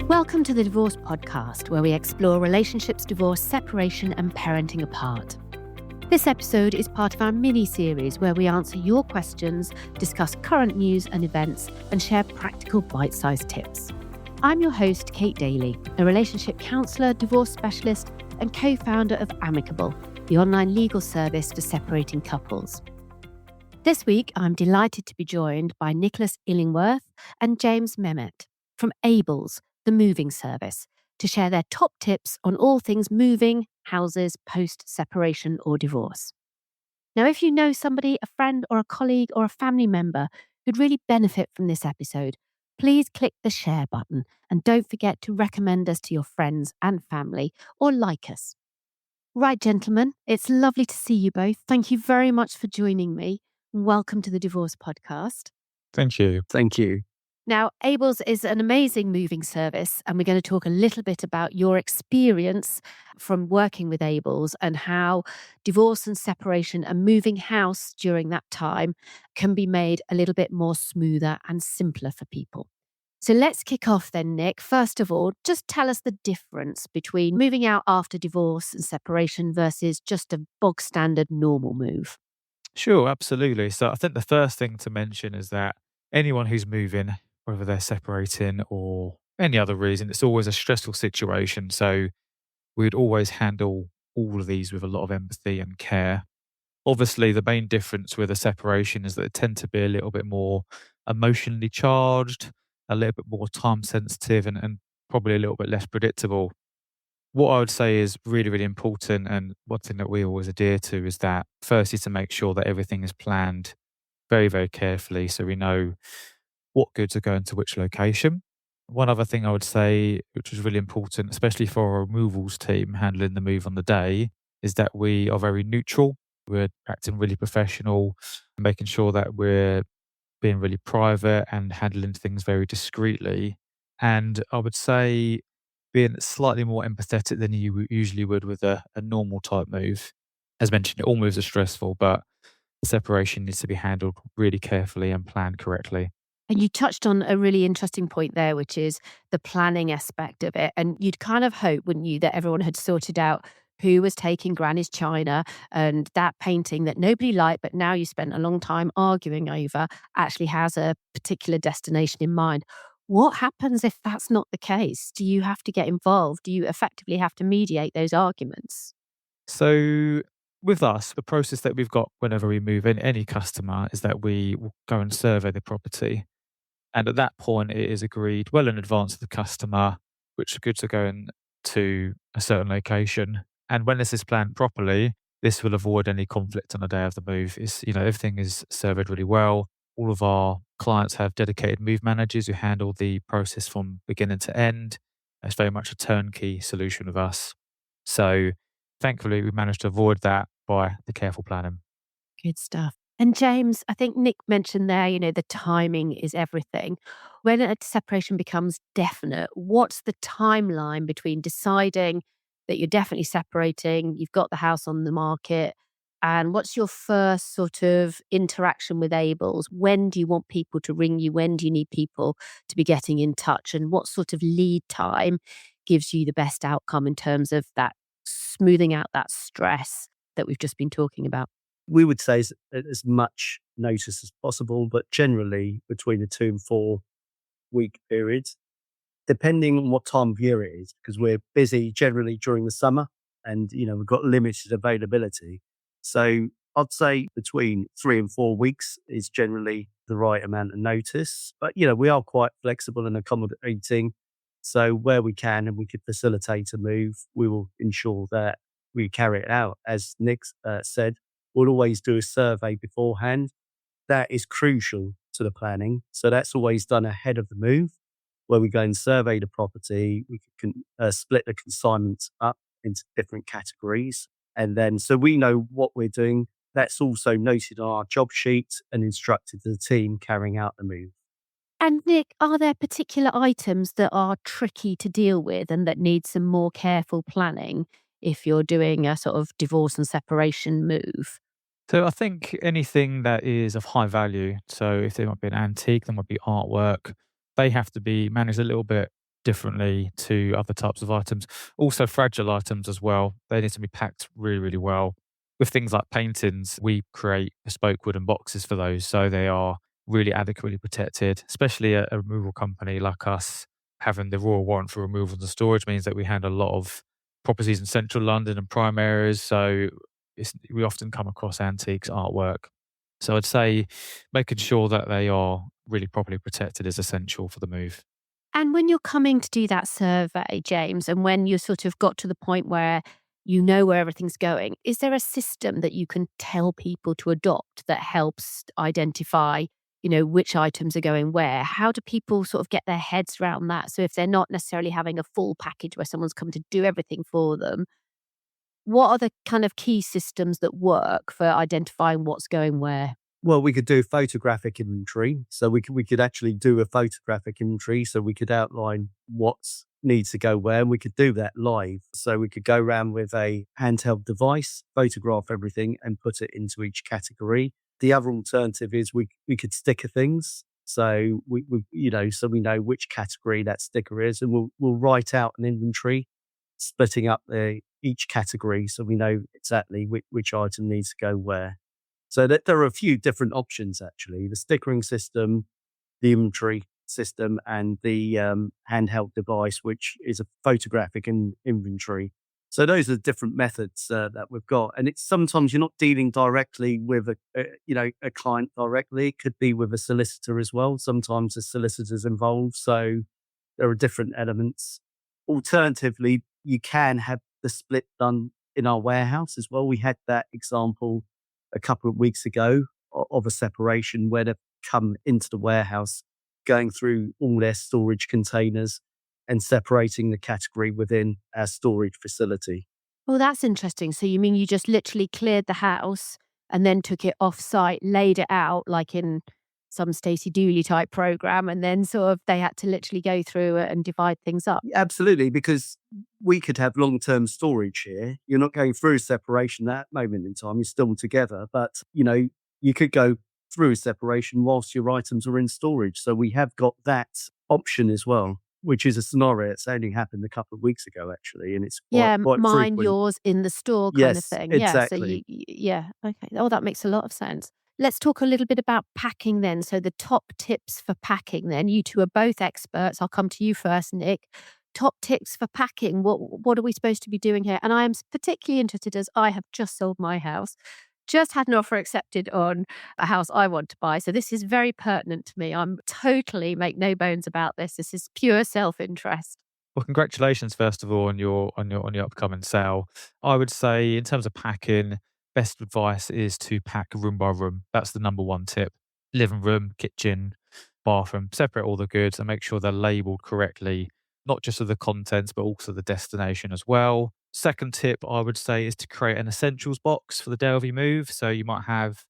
Welcome to the Divorce Podcast, where we explore relationships, divorce, separation, and parenting apart. This episode is part of our mini-series where we answer your questions, discuss current news and events, and share practical bite-sized tips. I'm your host, Kate Daly, a relationship counsellor, divorce specialist, and co-founder of Amicable, the online legal service for separating couples. This week, I'm delighted to be joined by Nicholas Illingworth and James Mehmet from Abels, the moving service, to share their top tips on all things moving, houses, post-separation or divorce. Now, if you know somebody, a friend or a colleague or a family member who'd really benefit from this episode, please click the share button and don't forget to recommend us to your friends and family or like us. Right, gentlemen, it's lovely to see you both. Thank you very much for joining me. Welcome to the Divorce Podcast. Thank you. Thank you. Now, Abels is an amazing moving service, and we're going to talk a little bit about your experience from working with Abels and how divorce and separation and moving house during that time can be made a little bit more smoother and simpler for people. So let's kick off then, Nick. First of all, just tell us the difference between moving out after divorce and separation versus just a bog standard normal move. Sure, absolutely. So I think the first thing to mention is that anyone who's moving, whether they're separating or any other reason, it's always a stressful situation. So we'd always handle all of these with a lot of empathy and care. Obviously, the main difference with a separation is that they tend to be a little bit more emotionally charged, a little bit more time sensitive, and probably a little bit less predictable. What I would say is really, really important, and one thing that we always adhere to is that firstly to make sure that everything is planned very, very carefully so we know what goods are going to which location. One other thing I would say, which is really important, especially for our removals team handling the move on the day, is that we are very neutral. We're acting really professional, making sure that we're being really private and handling things very discreetly. And I would say being slightly more empathetic than you usually would with a normal type move. As mentioned, all moves are stressful, but separation needs to be handled really carefully and planned correctly. And you touched on a really interesting point there, which is the planning aspect of it. And you'd kind of hope, wouldn't you, that everyone had sorted out who was taking Granny's china and that painting that nobody liked, but now you spent a long time arguing over, actually has a particular destination in mind. What happens if that's not the case? Do you have to get involved? Do you effectively have to mediate those arguments? So with us, the process that we've got whenever we move in any customer is that we will go and survey the property. And at that point, it is agreed well in advance of the customer which goods are going to a certain location. And when this is planned properly, this will avoid any conflict on the day of the move. Everything is surveyed really well. All of our clients have dedicated move managers who handle the process from beginning to end. It's very much a turnkey solution with us. So thankfully, we managed to avoid that by the careful planning. Good stuff. And James, I think Nick mentioned there, the timing is everything. When a separation becomes definite, what's the timeline between deciding that you're definitely separating, you've got the house on the market, and what's your first sort of interaction with Abels? When do you want people to ring you? When do you need people to be getting in touch? And what sort of lead time gives you the best outcome in terms of that smoothing out that stress that we've just been talking about? We would say as much notice as possible, but generally between a 2 and 4 week period, depending on what time of year it is, because we're busy generally during the summer and, we've got limited availability. So I'd say between 3 and 4 weeks is generally the right amount of notice. But, we are quite flexible and accommodating. So where we can and we could facilitate a move, we will ensure that we carry it out. As Nick said, we'll always do a survey beforehand. That is crucial to the planning. So that's always done ahead of the move, where we go and survey the property. We can split the consignments up into different categories. And then, so we know what we're doing. That's also noted on our job sheet and instructed to the team carrying out the move. And Nick, are there particular items that are tricky to deal with and that need some more careful planning if you're doing a sort of divorce and separation move? So I think anything that is of high value, so if there might be an antique, there might be artwork, they have to be managed a little bit differently to other types of items. Also, fragile items as well. They need to be packed really, really well. With things like paintings, we create bespoke wooden boxes for those, so they are really adequately protected, especially a removal company like us. Having the royal warrant for removals and storage means that we handle a lot of properties in central London and prime areas, so we often come across antiques, artwork. So I'd say making sure that they are really properly protected is essential for the move. And when you're coming to do that survey, James, and when you sort of got to the point where you know where everything's going, is there a system that you can tell people to adopt that helps identify, which items are going where? How do people sort of get their heads around that? So if they're not necessarily having a full package where someone's come to do everything for them, what are the kind of key systems that work for identifying what's going where? Well, we could do photographic inventory. So we could actually do a photographic inventory. So we could outline what needs to go where, and we could do that live. So we could go around with a handheld device, photograph everything, and put it into each category. The other alternative is we could sticker things. So so we know which category that sticker is, and we'll write out an inventory, splitting up each category, so we know exactly which item needs to go where. So that there are a few different options actually: the stickering system, the inventory system, and the handheld device, which is a photographic inventory. So those are the different methods that we've got. And it's sometimes you're not dealing directly with a client directly. It could be with a solicitor as well. Sometimes the solicitor's involved. So there are different elements. Alternatively, you can have the split done in our warehouse as well. We had that example a couple of weeks ago of a separation where they've come into the warehouse, going through all their storage containers and separating the category within our storage facility. Well, that's interesting. So you mean you just literally cleared the house and then took it off site, laid it out like in some Stacey Dooley type program, and then sort of they had to literally go through it and divide things up? Absolutely, because we could have long-term storage here. You're not going through separation at that moment in time. You're still together, but you could go through a separation whilst your items are in storage. So we have got that option as well, which is a scenario that's only happened a couple of weeks ago, actually, and it's Yeah, quite mine, frequent. yours, in the store kind of Yes, thing. Yeah, so exactly. yeah, okay. Oh, that makes a lot of sense. Let's talk a little bit about packing then. So the top tips for packing then. You two are both experts. I'll come to you first, Nick. Top tips for packing. What are we supposed to be doing here? And I am particularly interested as I have just sold my house. Just had an offer accepted on a house I want to buy. So this is very pertinent to me. I'm totally make no bones about this. This is pure self-interest. Well, congratulations first of all on your upcoming sale. I would say in terms of packing, best advice is to pack room by room. That's the number one tip. Living room, kitchen, bathroom, separate all the goods and make sure they're labeled correctly, not just of the contents, but also the destination as well. Second tip I would say is to create an essentials box for the day of your move. So you might have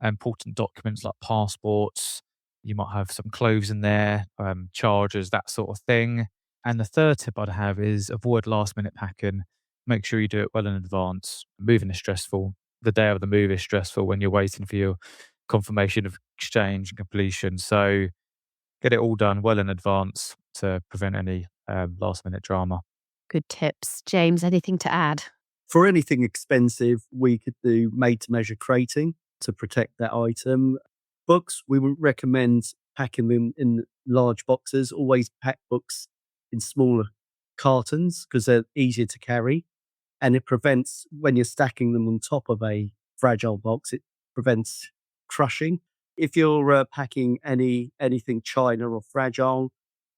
important documents like passports. You might have some clothes in there, chargers, that sort of thing. And the third tip I'd have is avoid last minute packing. Make sure you do it well in advance. Moving is stressful. The day of the move is stressful when you're waiting for your confirmation of exchange and completion. So get it all done well in advance to prevent any last minute drama. Good tips. James, anything to add? For anything expensive, we could do made to measure crating to protect that item. Books, we would recommend packing them in large boxes. Always pack books in smaller cartons because they're easier to carry. And it prevents, when you're stacking them on top of a fragile box, it prevents crushing. If you're packing anything China or fragile,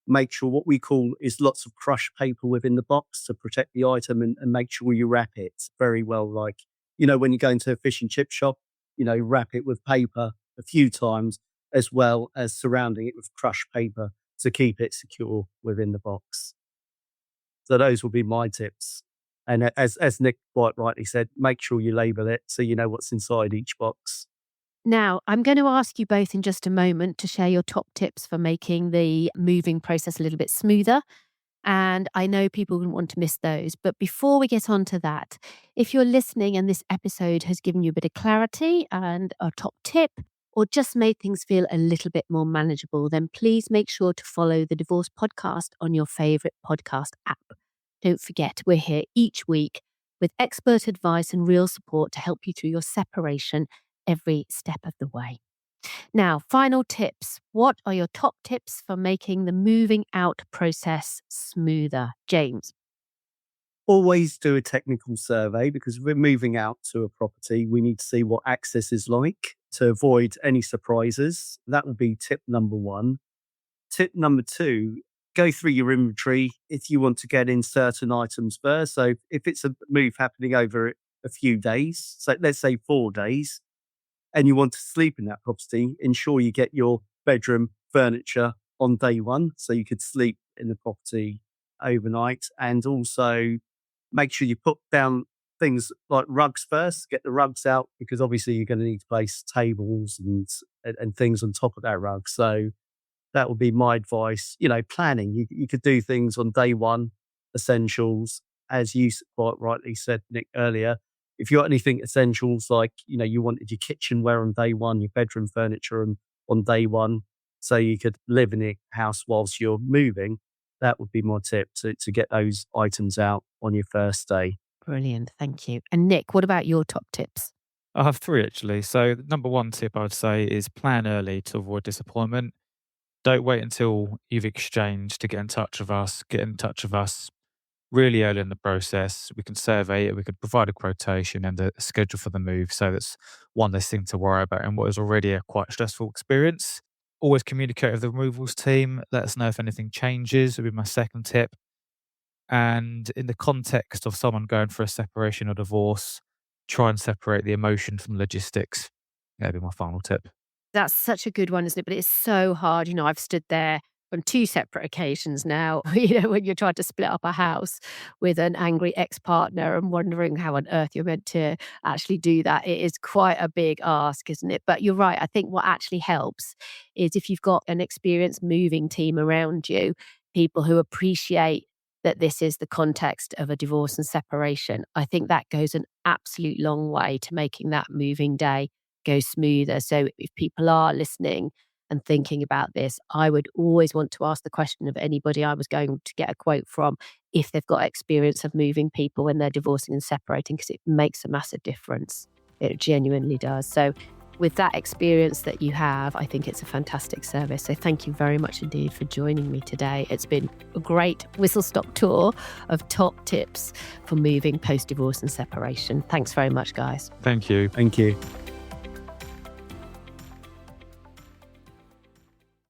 make sure what we call is lots of crushed paper within the box to protect the item, and make sure you wrap it very well. Like, when you go into a fish and chip shop, wrap it with paper a few times as well as surrounding it with crushed paper to keep it secure within the box. So those will be my tips. And as Nick quite rightly said, make sure you label it so you know what's inside each box. Now, I'm going to ask you both in just a moment to share your top tips for making the moving process a little bit smoother. And I know people wouldn't want to miss those. But before we get on to that, if you're listening and this episode has given you a bit of clarity and a top tip, or just made things feel a little bit more manageable, then please make sure to follow the Divorce Podcast on your favourite podcast app. Don't forget, we're here each week with expert advice and real support to help you through your separation every step of the way. Now, final tips. What are your top tips for making the moving out process smoother? James. Always do a technical survey, because if we're moving out to a property, we need to see what access is like to avoid any surprises. That will be tip number one. Tip number two, go through your inventory if you want to get in certain items first. So if it's a move happening over a few days, so let's say 4 days, and you want to sleep in that property, ensure you get your bedroom furniture on day one so you could sleep in the property overnight. And also make sure you put down things like rugs first, get the rugs out, because obviously you're going to need to place tables and things on top of that rug. So that would be my advice. Planning. You could do things on day one, essentials, as you quite rightly said, Nick, earlier. If you got anything essentials like, you wanted your kitchenware on day one, your bedroom furniture on day one, so you could live in the house whilst you're moving, that would be my tip, to get those items out on your first day. Brilliant. Thank you. And Nick, what about your top tips? I have 3 actually. So the number 1 tip I would say is plan early to avoid disappointment. Don't wait until you've exchanged to get in touch with us. Get in touch with us really early in the process. We can survey it, we can provide a quotation and a schedule for the move. So that's one less thing to worry about in what is already a quite stressful experience. Always communicate with the removals team. Let us know if anything changes, would be my second tip. And in the context of someone going for a separation or divorce, try and separate the emotion from logistics. That'd be my final tip. That's such a good one, isn't it? But it's so hard. I've stood there on 2 separate occasions now, when you're trying to split up a house with an angry ex-partner and wondering how on earth you're meant to actually do that. It is quite a big ask, isn't it? But you're right. I think what actually helps is if you've got an experienced moving team around you, people who appreciate that this is the context of a divorce and separation. I think that goes an absolute long way to making that moving day go smoother. So if people are listening and thinking about this, I would always want to ask the question of anybody I was going to get a quote from, if they've got experience of moving people when they're divorcing and separating, because it makes a massive difference. It genuinely does. So with that experience that you have, I think it's a fantastic service. So thank you very much indeed for joining me today. It's been a great whistle-stop tour of top tips for moving post-divorce and separation. Thanks very much, guys. Thank you. Thank you.